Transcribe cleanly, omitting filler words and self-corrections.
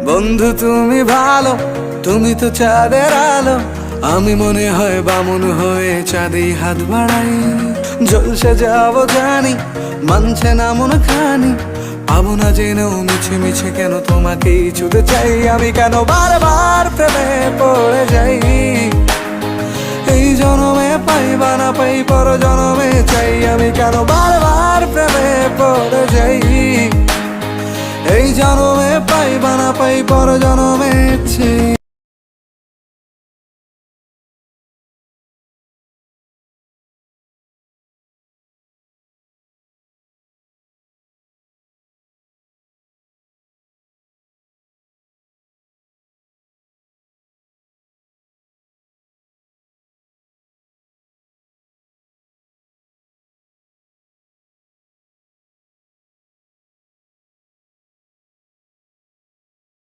বন্ধু তুমি ভালো, তুমি তো চাঁদের আলো, আমি মনে হয় বামুন হয়ে চাঁদে হাত বাড়াই। জলসে যাবো জানি, মানছে না মন খানি, পাবো না জেনেও মিছে মিছে কেন তোমাকেই ছুতে চাই। আমি কেন বারবার প্রেমে পড়ে যাই, এই জনমে পাই বা না পাই পর জনমে চাই। আমি কেন বারবার প্রেমে পড়ে যাই, এই জনমে পাই বা না পাই পর জনমে চাই।